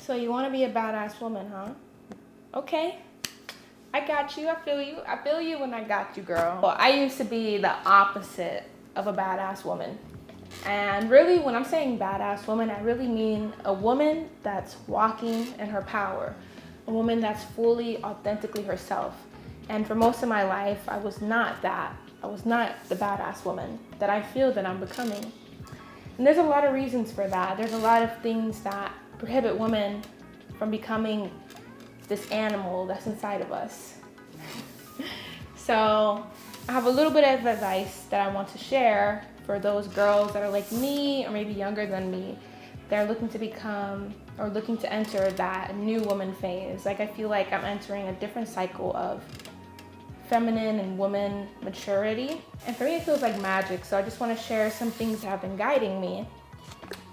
So you want to be a badass woman, huh? Okay. I got you. I feel you. I feel you when I got you, girl. Well, I used to be the opposite of a badass woman. And really, when I'm saying badass woman, I really mean a woman that's walking in her power. A woman that's fully, authentically herself. And for most of my life, I was not that. I was not the badass woman that I feel that I'm becoming. And there's a lot of reasons for that. There's a lot of things that prohibit women from becoming this animal that's inside of us. So I have a little bit of advice that I want to share for those girls that are like me or maybe younger than me. They're looking to become or looking to enter that new woman phase. Like I feel like I'm entering a different cycle of feminine and woman maturity. And for me, it feels like magic. So I just want to share some things that have been guiding me.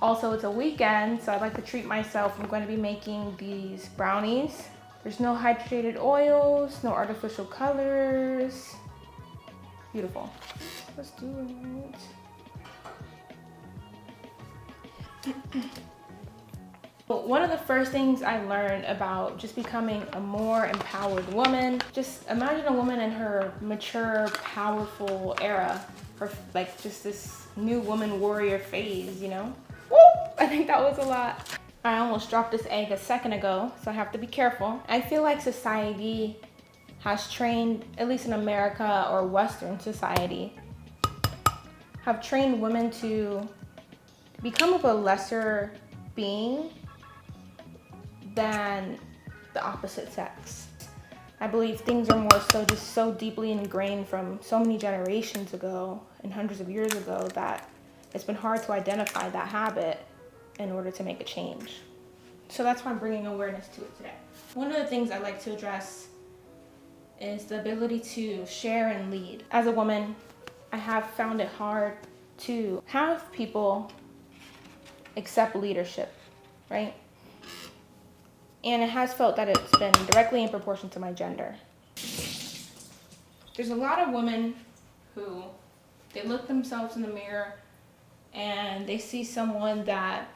Also, it's a weekend, so I'd like to treat myself. I'm going to be making these brownies. There's no hydrated oils, no artificial colors. Beautiful. Let's do it. One of the first things I learned about just becoming a more empowered woman, just imagine a woman in her mature, powerful era, her like just this new woman warrior phase, you know? Woo! I think that was a lot. I almost dropped this egg a second ago, so I have to be careful. I feel like society has trained, at least in America or Western society, have trained women to become of a lesser being than the opposite sex. I believe things are more so just so deeply ingrained from so many generations ago and hundreds of years ago that it's been hard to identify that habit in order to make a change. So that's why I'm bringing awareness to it today. One of the things I like to address is the ability to share and lead. As a woman, I have found it hard to have people accept leadership, right? And it has felt that it's been directly in proportion to my gender. There's a lot of women who, they look themselves in the mirror and they see someone that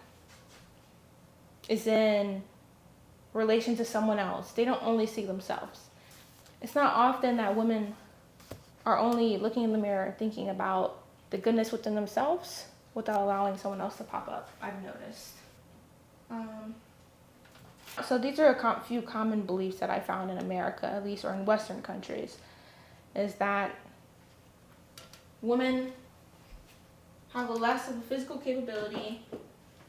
is in relation to someone else. They don't only see themselves. It's not often that women are only looking in the mirror thinking about the goodness within themselves without allowing someone else to pop up, I've noticed. So these are a few common beliefs that I found in America, at least, or in Western countries, is that women have a less of a physical capability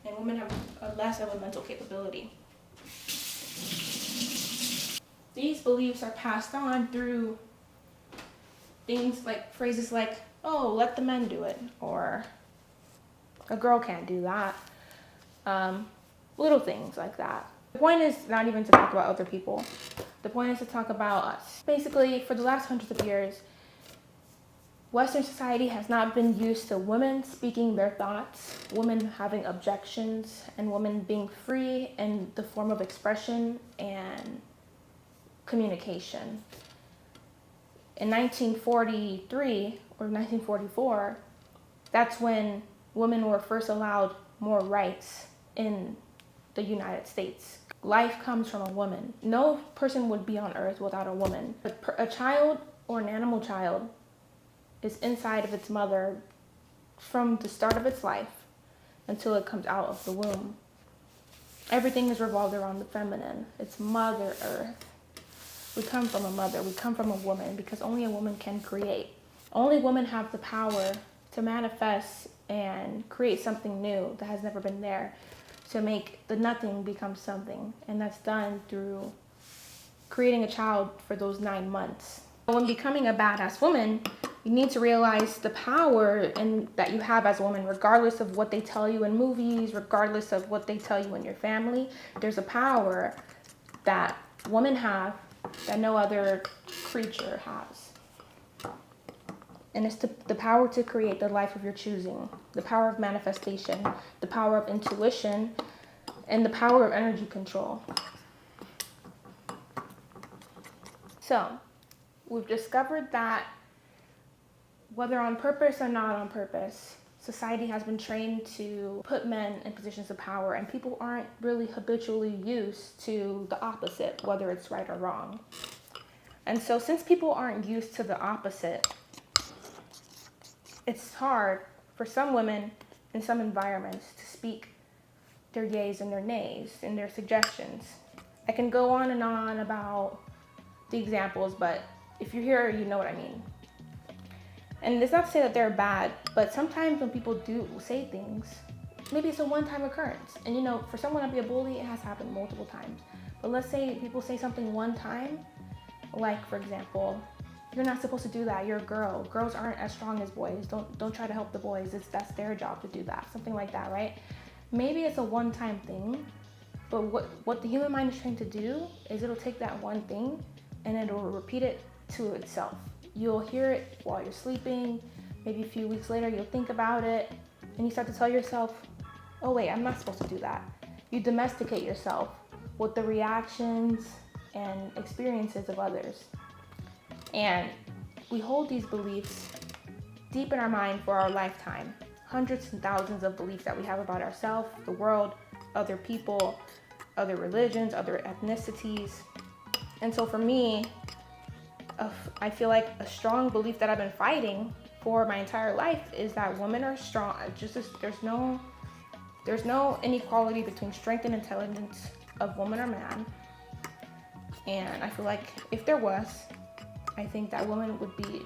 and women have a less of a mental capability. These beliefs are passed on through things like phrases like, oh, let the men do it, or a girl can't do that. Little things like that. The point is not even to talk about other people. The point is to talk about us. Basically, for the last hundreds of years, Western society has not been used to women speaking their thoughts, women having objections, and women being free in the form of expression and communication. In 1943 or 1944, that's when women were first allowed more rights in the United States. Life comes from a woman. No person would be on earth without a woman. A child or an animal child is inside of its mother from the start of its life until it comes out of the womb. Everything is revolved around the feminine. It's Mother Earth. We come from a mother. We come from a woman because only a woman can create. Only women have the power to manifest and create something new that has never been there, to make the nothing become something. And that's done through creating a child for those 9 months. When becoming a badass woman, you need to realize the power that you have as a woman, regardless of what they tell you in movies, regardless of what they tell you in your family. There's a power that women have that no other creature has. And it's the power to create the life of your choosing, the power of manifestation, the power of intuition, and the power of energy control. So, we've discovered that whether on purpose or not on purpose, society has been trained to put men in positions of power, and people aren't really habitually used to the opposite, whether it's right or wrong. And so since people aren't used to the opposite, it's hard for some women in some environments to speak their yays and their nays and their suggestions. I can go on and on about the examples, but if you're here, you know what I mean. And it's not to say that they're bad, but sometimes when people do say things, maybe it's a one-time occurrence. And you know, for someone to be a bully, it has happened multiple times. But let's say people say something one time, like for example, you're not supposed to do that, you're a girl. Girls aren't as strong as boys. Don't try to help the boys. That's their job to do that. Something like that, right? Maybe it's a one-time thing, but what the human mind is trained to do is it'll take that one thing and it'll repeat it to itself. You'll hear it while you're sleeping. Maybe a few weeks later, you'll think about it and you start to tell yourself, oh wait, I'm not supposed to do that. You domesticate yourself with the reactions and experiences of others. And we hold these beliefs deep in our mind for our lifetime. Hundreds and thousands of beliefs that we have about ourselves, the world, other people, other religions, other ethnicities. And so for me, I feel like a strong belief that I've been fighting for my entire life is that women are strong. There's no inequality between strength and intelligence of woman or man. And I feel like if there was, I think that woman would be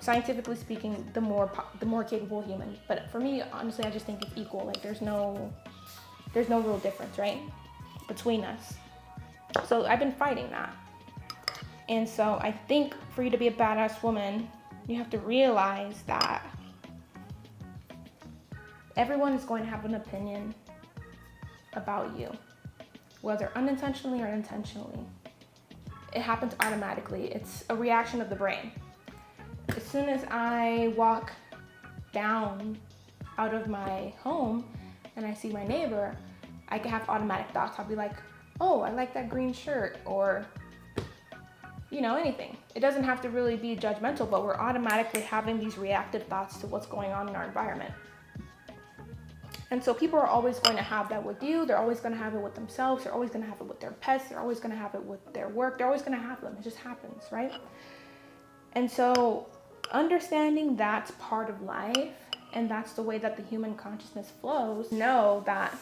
scientifically speaking, the more capable human. But for me, honestly, I just think it's equal. Like there's no real difference, right, between us. So I've been fighting that. And so I think for you to be a badass woman, you have to realize that everyone is going to have an opinion about you, whether unintentionally or intentionally. It happens automatically. It's a reaction of the brain. As soon as I walk down out of my home and I see my neighbor, I can have automatic thoughts. I'll be like, oh, I like that green shirt, or, you know, anything. It doesn't have to really be judgmental, but we're automatically having these reactive thoughts to what's going on in our environment. And so people are always going to have that with you. They're always going to have it with themselves. They're always going to have it with their pets. They're always going to have it with their work. They're always going to have them. It just happens, right? And so understanding that's part of life and that's the way that the human consciousness flows, know that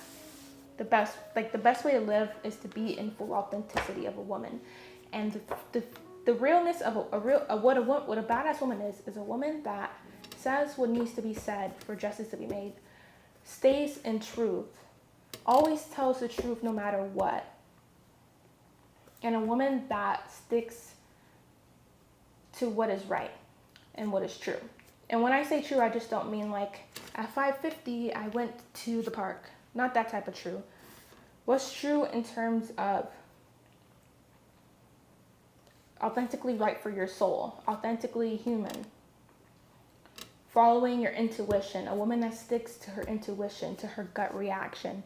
the best way to live is to be in full authenticity of a woman. And the realness of what a badass woman is a woman that says what needs to be said for justice to be made, stays in truth, always tells the truth no matter what, and a woman that sticks to what is right and what is true. And when I say true, I just don't mean like at 5:50 I went to the park. Not that type of true. What's true in terms of authentically right for your soul, authentically human, following your intuition, a woman that sticks to her intuition, to her gut reaction,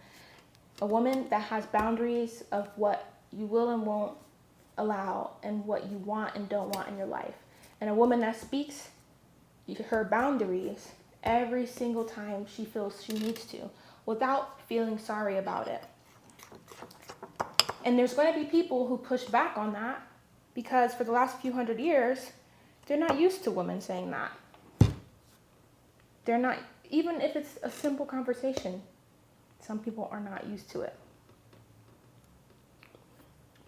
a woman that has boundaries of what you will and won't allow and what you want and don't want in your life, and a woman that speaks her boundaries every single time she feels she needs to without feeling sorry about it. And there's going to be people who push back on that because for the last few hundred years, they're not used to women saying that. They're not, even if it's a simple conversation, some people are not used to it.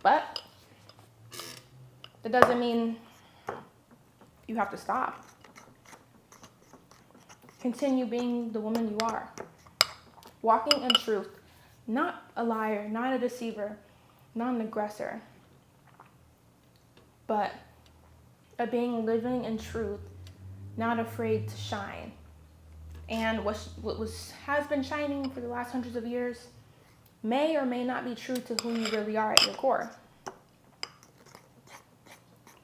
But that doesn't mean you have to stop. Continue being the woman you are. Walking in truth, not a liar, not a deceiver, not an aggressor, but a being living in truth, not afraid to shine. And what has been shining for the last hundreds of years may or may not be true to who you really are at your core.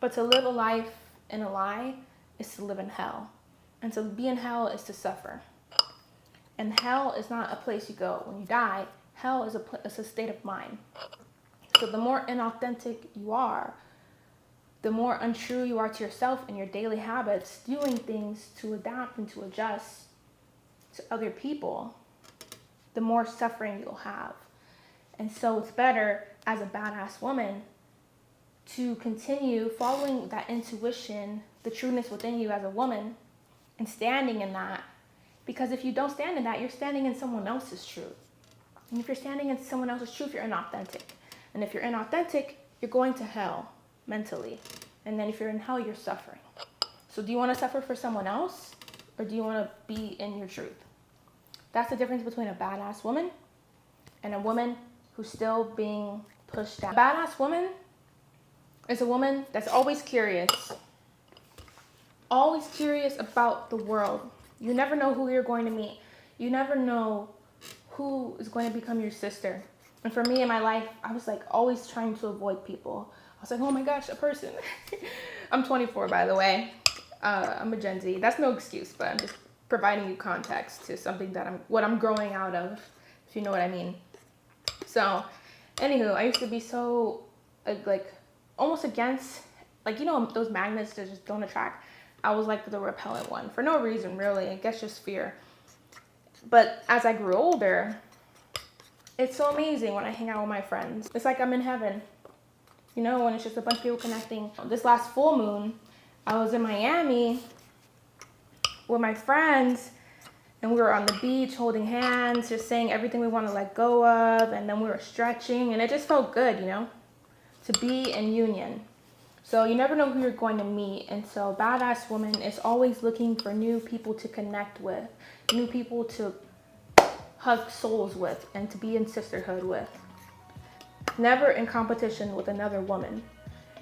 But to live a life in a lie is to live in hell. And to be in hell is to suffer. And hell is not a place you go when you die. Hell is a state of mind. So the more inauthentic you are, the more untrue you are to yourself and your daily habits, doing things to adapt and to adjust to other people, the more suffering you'll have. And so it's better as a badass woman to continue following that intuition, the trueness within you as a woman, and standing in that. Because if you don't stand in that, you're standing in someone else's truth. And if you're standing in someone else's truth, you're inauthentic. And if you're inauthentic, you're going to hell mentally. And then if you're in hell, you're suffering. So do you want to suffer for someone else? Or do you want to be in your truth? That's the difference between a badass woman and a woman who's still being pushed down. A badass woman is a woman that's always curious about the world. You never know who you're going to meet. You never know who is going to become your sister. And for me in my life, I was like always trying to avoid people. I was like, oh my gosh, a person. I'm 24, by the way. I'm a Gen Z. That's no excuse, but I'm just providing you context to something that what I'm growing out of, if you know what I mean. So, anywho, I used to be so like almost against, like, you know, those magnets that just don't attract. I was like the repellent one for no reason, really. I guess just fear. But as I grew older, it's so amazing when I hang out with my friends. It's like I'm in heaven, you know, when it's just a bunch of people connecting. This last full moon, I was in Miami with my friends, and we were on the beach holding hands, just saying everything we want to let go of, and then we were stretching, and it just felt good, you know, to be in union. So you never know who you're going to meet, and so a badass woman is always looking for new people to connect with, new people to hug souls with, and to be in sisterhood with. Never in competition with another woman.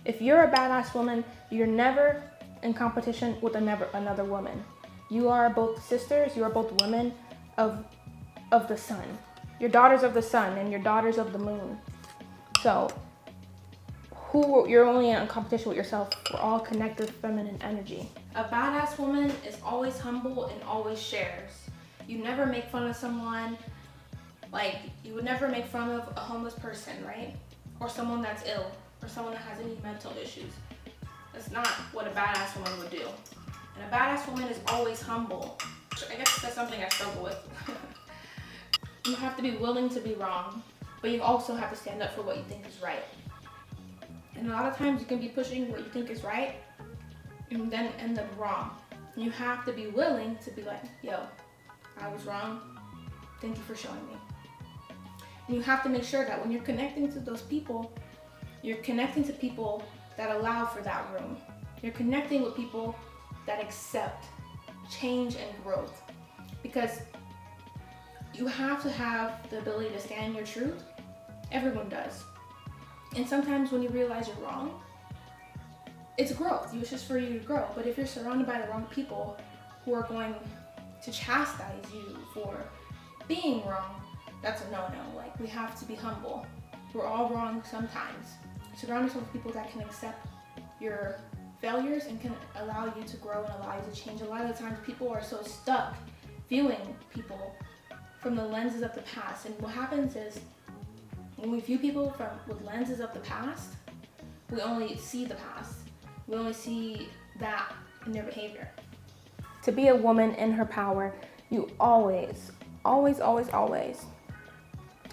If you're a badass woman, you're never in competition with another woman. You are both sisters, you are both women of the sun. You're daughters of the sun and you're daughters of the moon. So you're only in competition with yourself. We're all connected feminine energy. A badass woman is always humble and always shares. You never make fun of someone. Like, you would never make fun of a homeless person, right? Or someone that's ill, or someone that has any mental issues. That's not what a badass woman would do. And a badass woman is always humble. I guess that's something I struggle with. You have to be willing to be wrong, but you also have to stand up for what you think is right. And a lot of times you can be pushing what you think is right and then end up wrong. You have to be willing to be like, yo, I was wrong. Thank you for showing me. And you have to make sure that when you're connecting to those people, you're connecting to people that allow for that room. You're connecting with people that accept change and growth. Because you have to have the ability to stand in your truth. Everyone does. And sometimes when you realize you're wrong, it's growth. It's just for you to grow. But if you're surrounded by the wrong people who are going to chastise you for being wrong, that's a no-no. Like, we have to be humble. We're all wrong sometimes. Surround yourself with people that can accept your failures and can allow you to grow and allow you to change. A lot of the times people are so stuck viewing people from the lenses of the past. And what happens is, when we view people with lenses of the past, we only see the past. We only see that in their behavior. To be a woman in her power, you always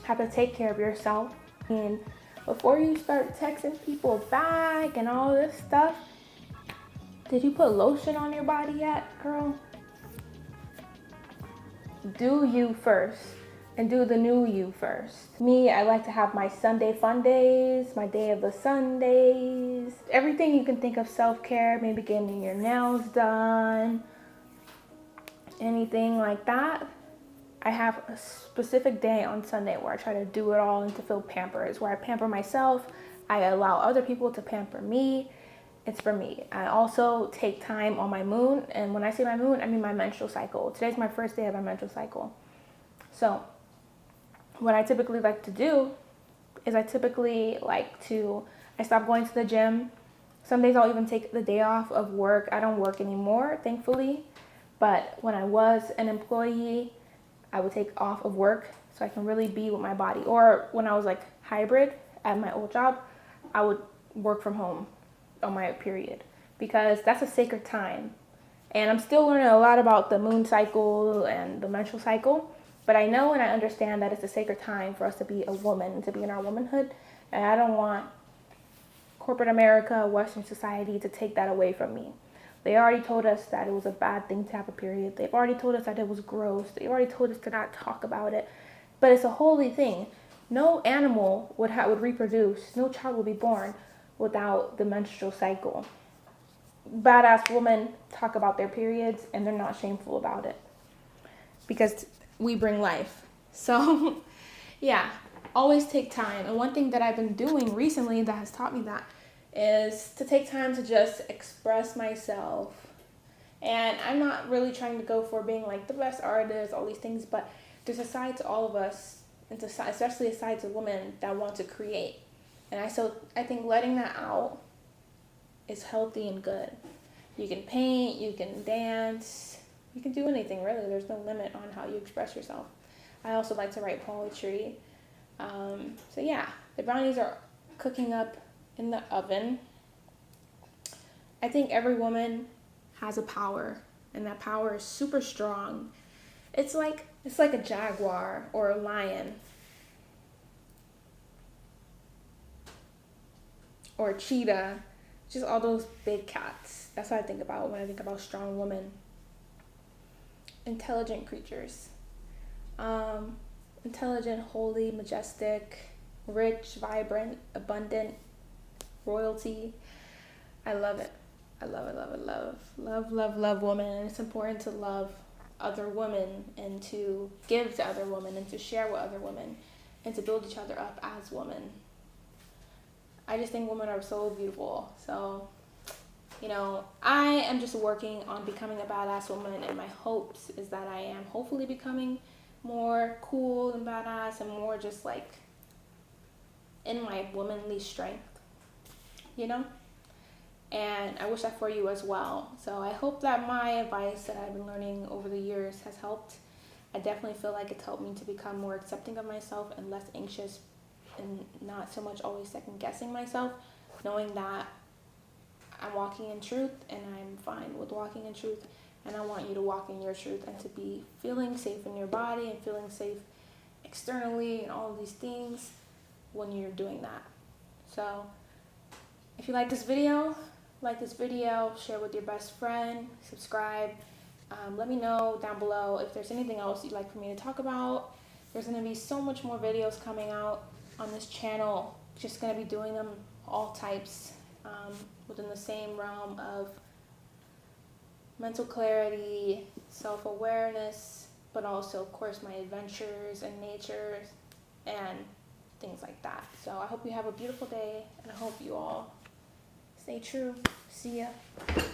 have to take care of yourself. And before you start texting people back and all this stuff, did you put lotion on your body yet, girl? Do you first. And do the new you first. Me, I like to have my Sunday fun days, my day of the Sundays. Everything you can think of self-care, maybe getting your nails done, anything like that. I have a specific day on Sunday where I try to do it all and to feel pampered. It's where I pamper myself. I allow other people to pamper me. It's for me. I also take time on my moon. And when I say my moon, I mean my menstrual cycle. Today's my first day of my menstrual cycle. So what I typically like to do is I stop going to the gym. Some days I'll even take the day off of work. I don't work anymore, thankfully. But when I was an employee, I would take off of work so I can really be with my body. Or when I was like hybrid at my old job, I would work from home on my period, because that's a sacred time. And I'm still learning a lot about the moon cycle and the menstrual cycle, but I know and I understand that it's a sacred time for us to be a woman, to be in our womanhood. And I don't want corporate America, Western society to take that away from me. They already told us that it was a bad thing to have a period. They've already told us that it was gross. They already told us to not talk about it. But it's a holy thing. No animal would reproduce. No child will be born without the menstrual cycle. Badass women talk about their periods and they're not shameful about it because we bring life. So yeah, always take time. And one thing that I've been doing recently that has taught me that is to take time to just express myself. And I'm not really trying to go for being like the best artist, all these things, but there's a side to all of us, and especially a side to women that want to create. And I think letting that out is healthy and good. You can paint, you can dance, you can do anything really. There's no limit on how you express yourself. I also like to write poetry. So yeah, the brownies are cooking up in the oven. I think every woman has a power, and that power is super strong. It's like a jaguar or a lion or a cheetah, just all those big cats. That's what I think about when I think about strong women. Intelligent creatures. Intelligent, holy, majestic, rich, vibrant, abundant, royalty. I love it. I love it, love it, love women. And it's important to love other women and to give to other women and to share with other women and to build each other up as women. I just think women are so beautiful. So, I am just working on becoming a badass woman, and my hopes is that I am hopefully becoming more cool and badass and more just like in my womanly strength, and I wish that for you as well. So I hope that my advice that I've been learning over the years has helped. I definitely feel like it's helped me to become more accepting of myself and less anxious and not so much always second guessing myself, knowing that I'm walking in truth and I'm fine with walking in truth. And I want you to walk in your truth and to be feeling safe in your body and feeling safe externally and all of these things when you're doing that. So if you like this video, share with your best friend, subscribe. Let me know down below if there's anything else you'd like for me to talk about. There's going to be so much more videos coming out on this channel. Just going to be doing them all types within the same realm of mental clarity, self-awareness, but also, of course, my adventures and nature and things like that. So I hope you have a beautiful day, and I hope you all stay true. See ya.